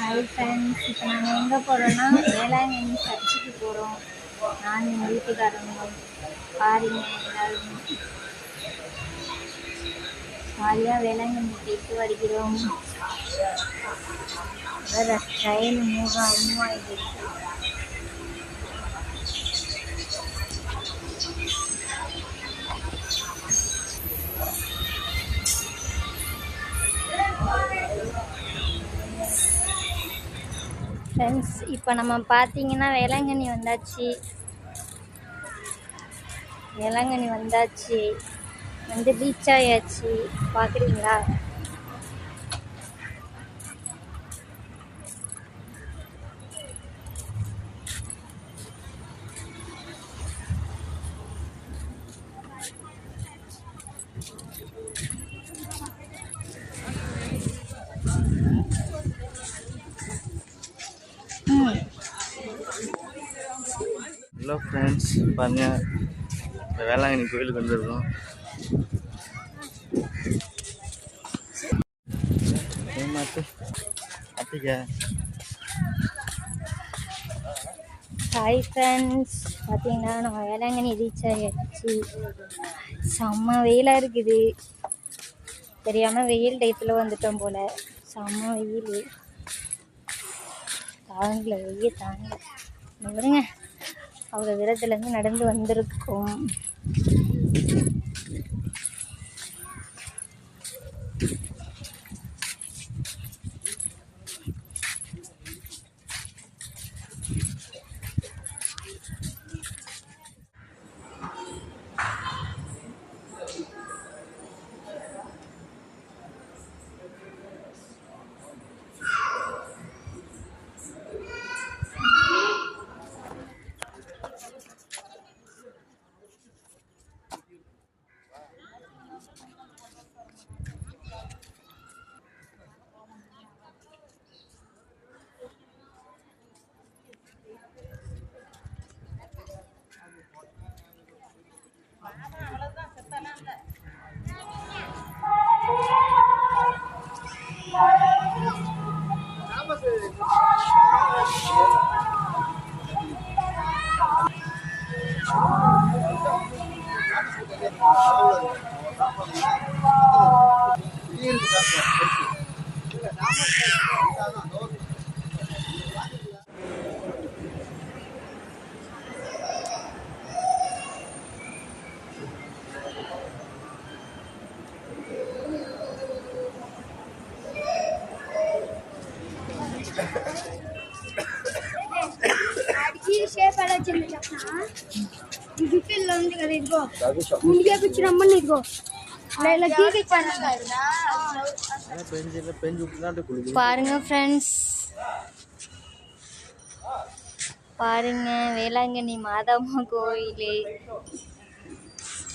Hi friends, இப்போ நாங்கள் எங்கே போகிறோன்னா வேளாங்கண்ணி சர்ச்சுக்கு போகிறோம். நான் எங்கள் வீட்டுக்காரங்களும் பாருங்க, எல்லாரும் ஜாலியாக வேளாங்கண்ணி போயிட்டு வருகிறோம். வேறு ட்ரெயின் மூவ் ஆகிட்டு. ஃப்ரெண்ட்ஸ், இப்போ நம்ம பார்த்தீங்கன்னா வேளாங்கண்ணி வந்தாச்சு, வந்து ரீச் ஆயாச்சு. பார்க்குறீங்களா? ஹலோ ஃப்ரெண்ட்ஸ், பாருங்க வேளாங்கண்ணி கோயிலுக்கு வந்துருக்கோம். ஹாய் ஃப்ரெண்ட்ஸ், பார்த்தீங்கன்னா நம்ம வேளாங்கண்ணி ரீச் ஆகிடுச்சு. செம்ம வெயிலாக இருக்குது. தெரியாமல் வெயில் டயத்தில் வந்துட்டோம் போல். செம்ம வெயில் தாங்கல, வெயில் தாங்கல. விடுங்க, அவ்வளோ தூரத்துலேருந்து நடந்து வந்திருக்கோம். பாருங்க ஃப்ரெண்ட்ஸ், பாருங்க வேளாங்கண்ணி மாதாம்மா கோயில்.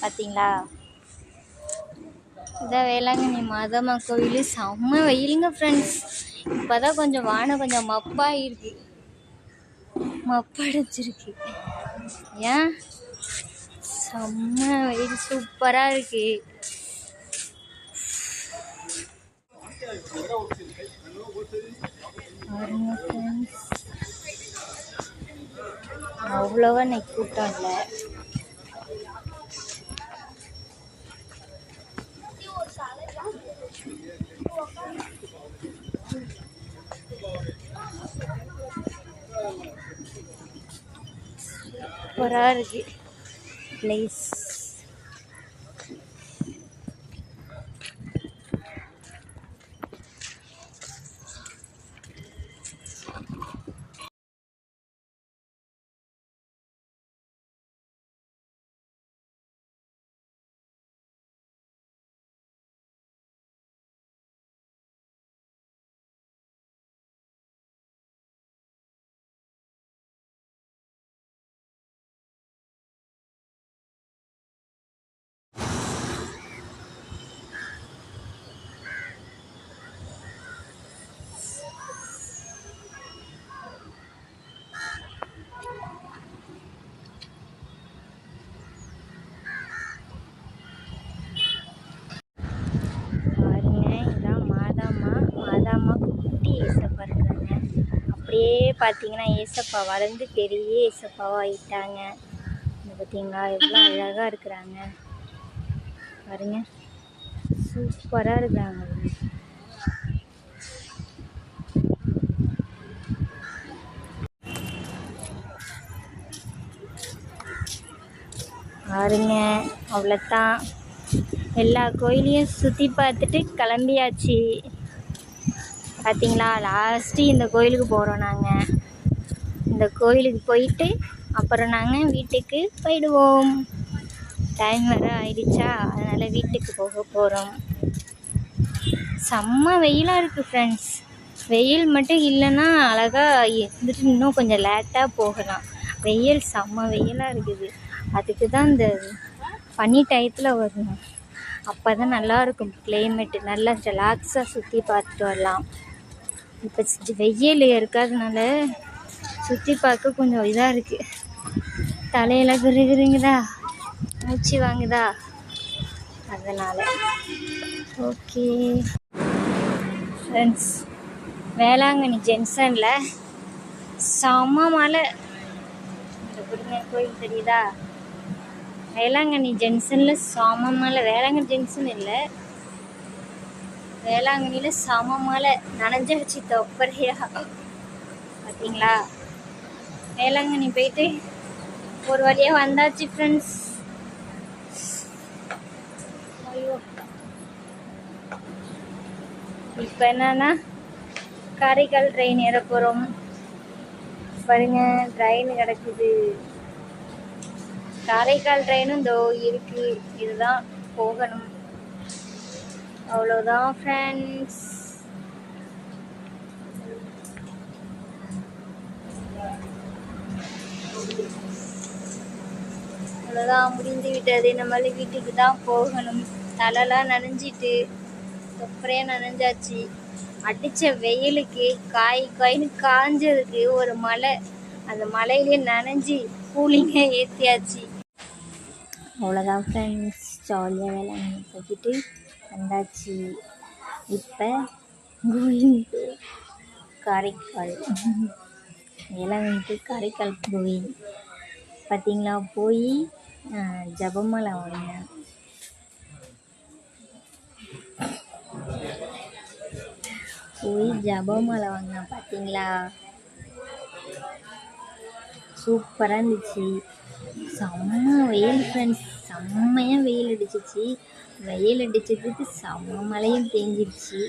பார்த்தீங்களா? இதான் வேளாங்கண்ணி மாதாம்மா கோயில். செம்ம வெயிலுங்க ஃப்ரெண்ட்ஸ். இப்போதான் கொஞ்சம் வானம் கொஞ்சம் மப்பாயிருக்கு, மப்படைச்சிருக்கு. ஏன் செம்ம வெயில், சூப்பராக இருக்கு. அவ்வளோவா இன்னைக்கு கூட்டம் இல்லை. சூப்பராக இருக்கு பிளேஸ். அப்படியே பார்த்தீங்கன்னா ஏசப்பா வளர்ந்து பெரிய ஏசப்பாவாக ஆயிட்டாங்க. பார்த்தீங்களா எவ்வளோ அழகாக இருக்கிறாங்க பாருங்க, சூப்பராக இருக்கிறாங்க. பாருங்க அவ்வளோதான், எல்லா கோயிலையும் சுற்றி பார்த்துட்டு கிளம்பியாச்சு. பார்த்தீங்களா லாஸ்ட்டு இந்த கோயிலுக்கு போகிறோம். நாங்கள் இந்த கோயிலுக்கு போயிட்டு அப்புறம் நாங்கள் வீட்டுக்கு போயிடுவோம். டைம் வேறு ஆயிடுச்சா, அதனால் வீட்டுக்கு போக போகிறோம். செம்ம வெயிலாக இருக்குது ஃப்ரெண்ட்ஸ். வெயில் மட்டும் இல்லைன்னா அழகாக இருந்துட்டு இன்னும் கொஞ்சம் லேட்டாக போகலாம். வெயில் செம்ம வெயிலாக இருக்குது. அதுக்கு தான் இந்த பனி டயத்தில் வரணும். அப்போ தான் நல்லாயிருக்கும் கிளைமேட்டு, நல்லா ரிலாக்ஸாக சுற்றி பார்த்துட்டு வரலாம். இப்போ வெயில் இருக்காதனால சுற்றி பார்க்க கொஞ்சம் இதாக இருக்குது. தலையெல்லாம் கிருங்குதா, மூச்சு வாங்குதா, அதனால். ஓகே ஃப்ரெண்ட்ஸ், வேளாங்கண்ணி ஜங்ஷனில் செம்ம மழை. இந்த குருங்க கோயில் தெரியுதா? வேளாங்கண்ணி ஜங்ஷனில் செம்ம மழை. வேளாங்கண்ணி ஜங்ஷன் இல்லை, வேளாங்கண்ணியில் செம மழை. நனைஞ்சாச்சு தொப்பரையா. பார்த்தீங்களா, வேளாங்கண்ணி போயிட்டு ஒரு வழியாக வந்தாச்சு ஃப்ரெண்ட்ஸ். ஐயோ, இப்போ என்னன்னா காரைக்கால் ட்ரெயின் ஏற போகிறோம். பாருங்க ட்ரெயின் கிடக்குது. காரைக்கால் ட்ரெயினும் இதோ இருக்கு, இதுதான் போகணும். அவ்வளோதான் ஃப்ரெண்ட்ஸ். அவ்வளோதான், முடிந்து விட்டது. நம்மள வீட்டுக்கு தான் போகணும். தலைலாம் நனைஞ்சிட்டு தொப்பரையாக நனைஞ்சாச்சு. அடித்த வெயிலுக்கு காயின்னு காஞ்சதுக்கு ஒரு மழை, அந்த மழையிலே நனைஞ்சி கூலிங்காக ஏற்றியாச்சு. அவ்வளோதான் ஃப்ரெண்ட்ஸ், ஜாலியாக வேளாங்கண்ணி போய்கிட்டு வந்தாச்சு. இப்போ கோயிங் டு காரைக்கால். வேளாங்கண்ணி காரைக்கால் கோயில் பார்த்தீங்களா, போய் ஜபமாலை வாங்கினேன். பார்த்தீங்களா, சூப்பராக இருந்துச்சு. செம்ம வெயில் ஃப்ரெண்ட்ஸ், செம்மையாக வெயில் அடிச்சிச்சு. வெயில் அடித்ததுக்கு செம்ம மழையும் தேஞ்சிருச்சு.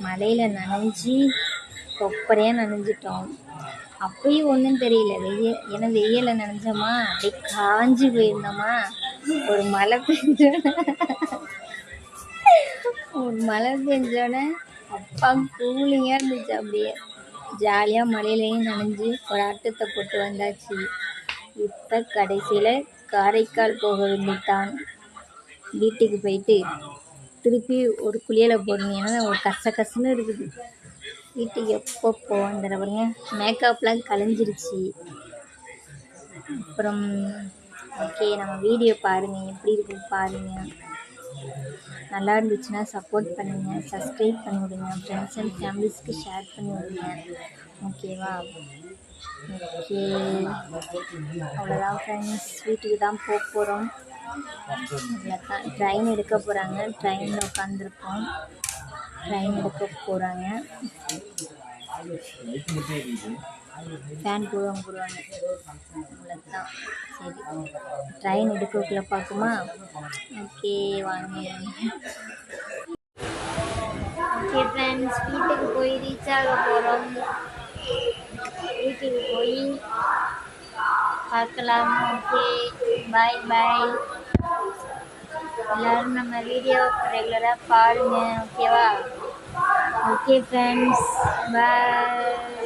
மழையில் நனைஞ்சி கொப்பரையாக நனைஞ்சிட்டோம். அப்பயும் ஒன்றும் தெரியல வெயில், ஏன்னா வெயிலில் நனைஞ்சோமா அப்படியே காஞ்சி போயிருந்தோமா. ஒரு மழை பெஞ்சோடனே அப்பா கூலிங்காக இருந்துச்சு. அப்படியே ஜாலியாக மழையிலையும் நனைஞ்சு ஒரு ஆட்டத்தை போட்டு வந்தாச்சு. இப்போ கடைசியில் காரைக்கால் போக வேண்டித்தான். வீட்டுக்கு போயிட்டு திருப்பி ஒரு குளியலை போடணும், ஏன்னா ஒரு கசன்னு இருக்குது. வீட்டுக்கு எப்போ போவாங்க மேக்கப்லாம் கலைஞ்சிருச்சு. அப்புறம் ஓகே, நம்ம வீடியோ பாருங்கள், எப்படி இருக்குன்னு பாருங்கள். நல்லா இருந்துச்சுன்னா சப்போர்ட் பண்ணுங்கள், சப்ஸ்கிரைப் பண்ணி விடுங்க, ஃப்ரெண்ட்ஸ் அண்ட் ஃபேமிலிஸ்க்கு ஷேர் பண்ணி விடுங்க. ஓகேவா? ஓகே, அவ்வளோதான் ஃப்ரெண்ட்ஸ், வீட்டுக்கு தான் போக போகிறோம். அவ்வளோதான், ட்ரெயின் எடுக்க போகிறாங்க. ட்ரெயினில் உட்காந்துருக்கோம், ட்ரெயின் எடுக்க போகிறாங்க. ஃபேன் போடுவாங்க. அவ்வளோதான், சரி ட்ரெயின் எடுக்கக்குள்ளே பார்க்குமா? ஓகே வாங்க. ஓகே ஃப்ரெண்ட்ஸ், வீட்டுக்கு போய் ரீச் ஆக போகிறோம். வீட்டுக்கு போய் பார்க்கலாம். ஓகே, பாய் பாய். எல்லோரும் நம்ம வீடியோ ரெகுலராக பாருங்கள், ஓகேவா? ஓகே ஃப்ரெண்ட்ஸ், பாய்.